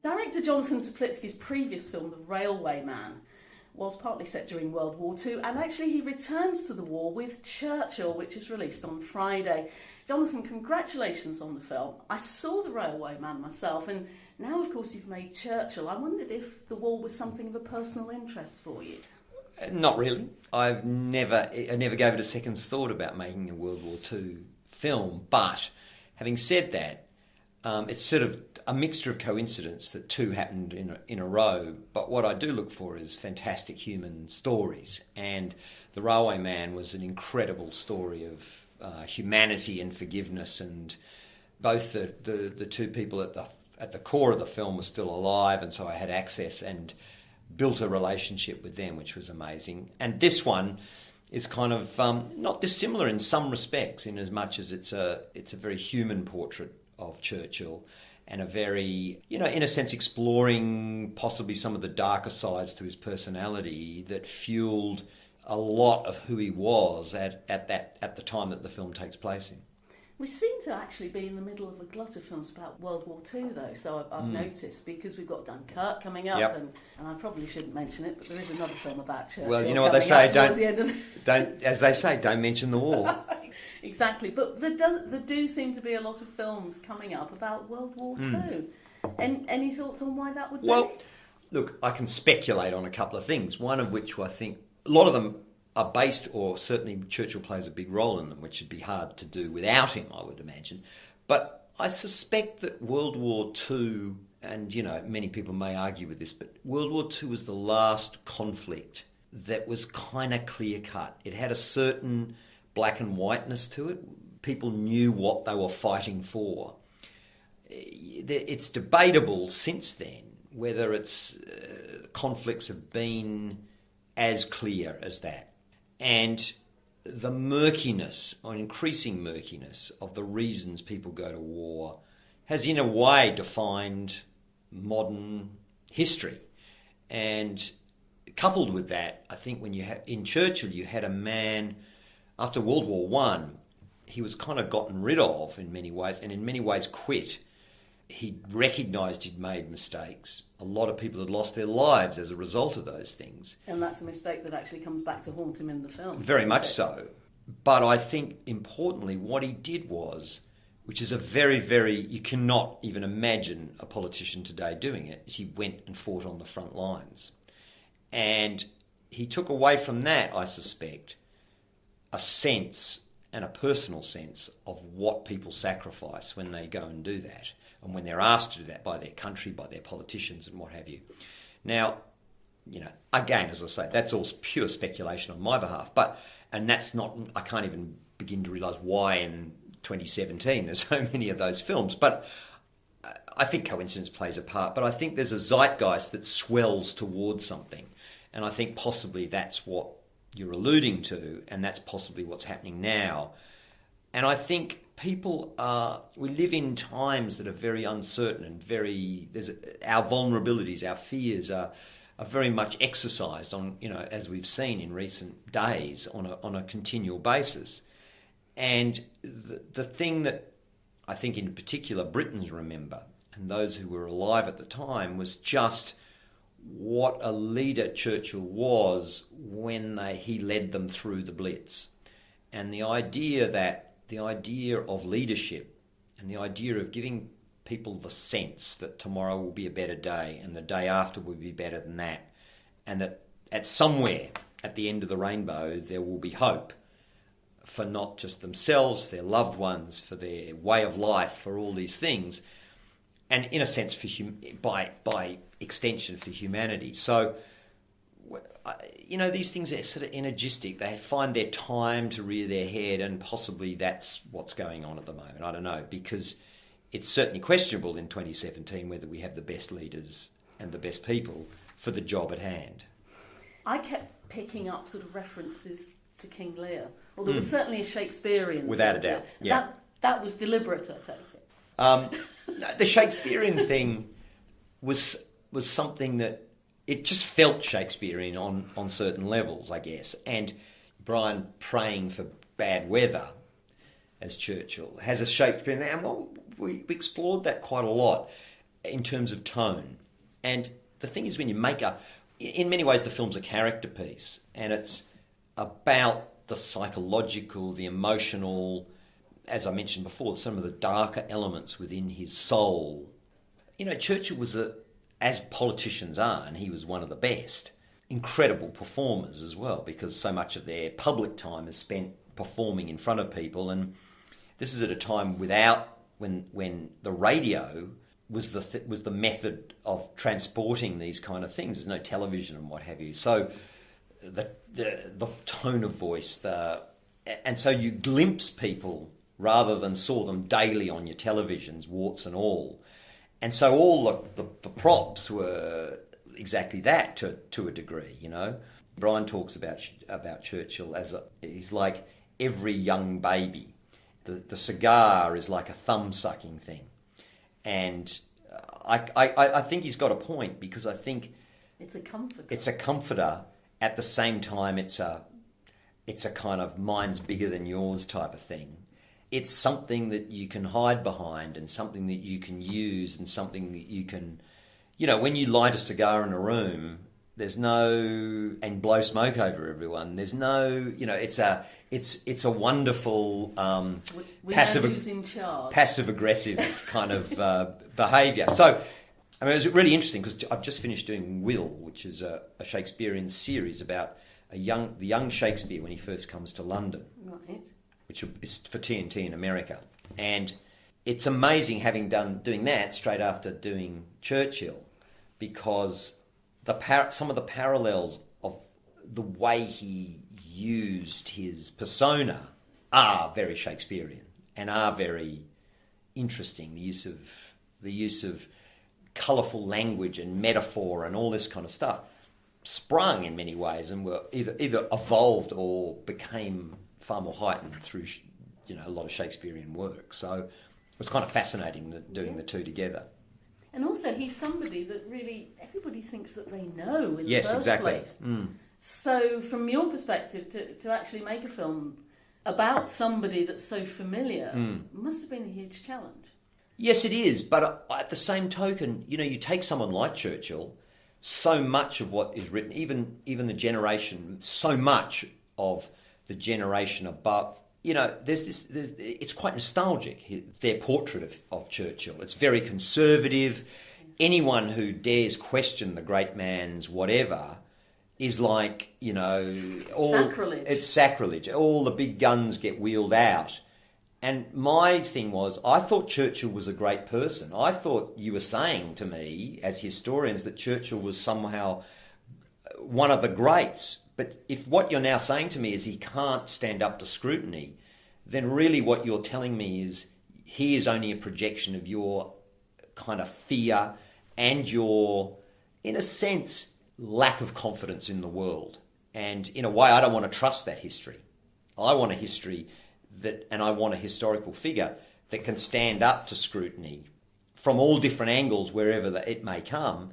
Director Jonathan Teplitzky's previous film, The Railway Man, was partly set during World War II, and actually he returns to the war with Churchill, which is released on Friday. Jonathan, congratulations on the film. I saw The Railway Man myself, and now, of course, you've made Churchill. I wondered if the war was something of a personal interest for you. Not really. I never gave it a second's thought about making a World War II film, but having said that, it's sort of a mixture of coincidence that two happened in a row. But what I do look for is fantastic human stories, and The Railway Man was an incredible story of humanity and forgiveness, and both the two people at the core of the film were still alive, and so I had access and built a relationship with them, which was amazing. And this one is kind of not dissimilar in some respects, in as much as it's a very human portrait of Churchill, and a very, in a sense, exploring possibly some of the darker sides to his personality that fueled a lot of who he was at the time that the film takes place in. We seem to actually be in the middle of a glut of films about World War II, though, so I've noticed, because we've got Dunkirk coming up, and I probably shouldn't mention it, but there is another film about Churchill. Well, you know what they say, don't don't mention the war. Exactly, but there do seem to be a lot of films coming up about World War II. Any thoughts on why that would be? Well, look, I can speculate on a couple of things, one of which I think a lot of them are based, or certainly Churchill plays a big role in them, which would be hard to do without him, I would imagine. But I suspect that World War II, and many people may argue with this, but World War II was the last conflict that was kind of clear-cut. It had a certain black and whiteness to it. People knew what they were fighting for. It's debatable since then whether its conflicts have been as clear as that. And the murkiness, or increasing murkiness, of the reasons people go to war has in a way defined modern history. And coupled with that, I think when in Churchill you had a man, after World War One, he was kind of gotten rid of in many ways, and in many ways quit. He recognised he'd made mistakes. A lot of people had lost their lives as a result of those things. And that's a mistake that actually comes back to haunt him in the film. Very much so. But I think, importantly, what he did was, which is a very, very, you cannot even imagine a politician today doing it, is he went and fought on the front lines. And he took away from that, I suspect, a sense, and a personal sense, of what people sacrifice when they go and do that, and when they're asked to do that by their country, by their politicians and what have you. Now, again, as I say, that's all pure speculation on my behalf, and that's not, I can't even begin to realise why in 2017 there's so many of those films, but I think coincidence plays a part, but I think there's a zeitgeist that swells towards something, and I think possibly that's what you're alluding to, and that's possibly what's happening now. And I think we live in times that are very uncertain, and our vulnerabilities, our fears are very much exercised on, as we've seen in recent days, on a continual basis. And the thing that I think in particular Britons remember, and those who were alive at the time, was just what a leader Churchill was when he led them through the Blitz. And the idea of leadership, and the idea of giving people the sense that tomorrow will be a better day, and the day after will be better than that, and that at somewhere at the end of the rainbow there will be hope for not just themselves, their loved ones, for their way of life, for all these things, and in a sense by extension for humanity. So, these things are sort of energistic. They find their time to rear their head, and possibly that's what's going on at the moment. I don't know, because it's certainly questionable in 2017 whether we have the best leaders and the best people for the job at hand. I kept picking up sort of references to King Lear. Well, there was certainly a Shakespearean... Without a doubt, yeah. That was deliberate, I take it. The Shakespearean thing was something that it just felt Shakespearean on certain levels, I guess. And Brian praying for bad weather as Churchill has a Shakespearean, and we explored that quite a lot. in terms of tone. And the thing is, when you make in many ways the film's a character piece, and it's about the psychological, the emotional, as I mentioned before, some of the darker elements within his soul. You know, Churchill was, as politicians are, and he was one of the best, incredible performers as well, because so much of their public time is spent performing in front of people. And this is at a time when the radio was the method of transporting these kind of things. There's no television and what have you. So the tone of voice, and so you glimpse people rather than saw them daily on your televisions, warts and all. And so all the props were exactly that to a degree, you know. Brian talks about Churchill as he's like every young baby. The cigar is like a thumb-sucking thing. And I think he's got a point, because I think it's a comforter. It's a comforter. At the same time, it's a kind of mine's bigger than yours type of thing. It's something that you can hide behind, and something that you can use, and something that you can, you know, when you light a cigar in a room, and blow smoke over everyone, there's no, you know, it's a wonderful passive aggressive kind of behaviour. So, I mean, it was really interesting, because I've just finished doing Will, which is a Shakespearean series about the young Shakespeare when he first comes to London, right, which is for TNT in America. And it's amazing doing that straight after doing Churchill, because some of the parallels of the way he used his persona are very Shakespearean and are very interesting. The use of colourful language and metaphor and all this kind of stuff sprung in many ways, and were either evolved or became far more heightened through, you know, a lot of Shakespearean work. So it was kind of fascinating doing the two together. And also, he's somebody that really everybody thinks that they know in the yes, first exactly. place. Mm. So from your perspective, to actually make a film about somebody that's so familiar must have been a huge challenge. Yes, it is. But at the same token, you know, you take someone like Churchill, so much of what is written, even the generation, so much of the generation above, you know, it's quite nostalgic, their portrait of Churchill. It's very conservative. Anyone who dares question the great man's whatever is like, you know... sacrilege. It's sacrilege. All the big guns get wheeled out. And my thing was, I thought Churchill was a great person. I thought you were saying to me, as historians, that Churchill was somehow one of the greats. But if what you're now saying to me is he can't stand up to scrutiny, then really what you're telling me is he is only a projection of your kind of fear and your, in a sense, lack of confidence in the world. And in a way, I don't want to trust that history. I want a history and I want a historical figure that can stand up to scrutiny from all different angles, wherever it may come.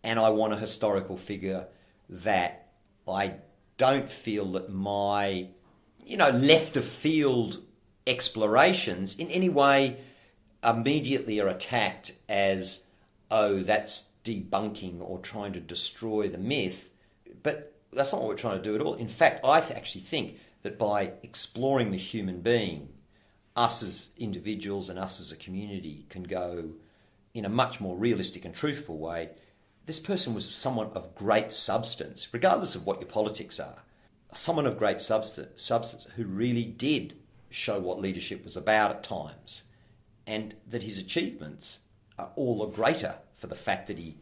And I want a historical figure that I don't feel that my, you know, left of field explorations in any way immediately are attacked as, oh, that's debunking or trying to destroy the myth. But that's not what we're trying to do at all. In fact, I actually think that by exploring the human being, us as individuals and us as a community can go in a much more realistic and truthful way. This person was someone of great substance, regardless of what your politics are. Someone of great substance who really did show what leadership was about at times, and that his achievements are all the greater for the fact that he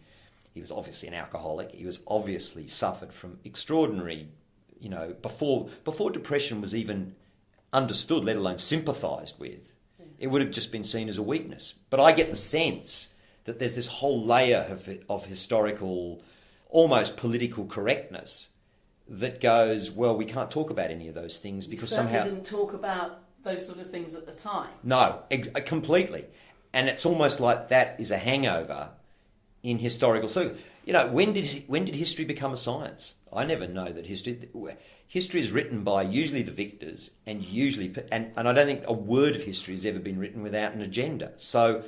was obviously an alcoholic. He was obviously suffered from extraordinary, you know, before depression was even understood, let alone sympathised with. It would have just been seen as a weakness. But I get the sense that there's this whole layer of historical, almost political correctness that goes, well, we can't talk about any of those things because somehow... didn't talk about those sort of things at the time. No, completely. And it's almost like that is a hangover in historical circles. You know, when did history become a science? I never know that history is written by usually the victors, and I don't think a word of history has ever been written without an agenda. So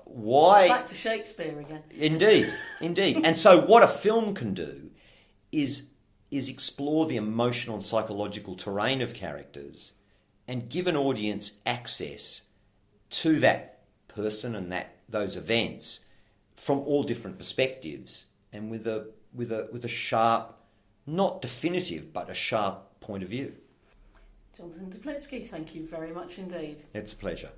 why... Back to Shakespeare again. Indeed, indeed. And so what a film can do is explore the emotional and psychological terrain of characters and give an audience access to that person and those events from all different perspectives and with a sharp, not definitive, but a sharp point of view. Jonathan Teplitzky, thank you very much indeed. It's a pleasure.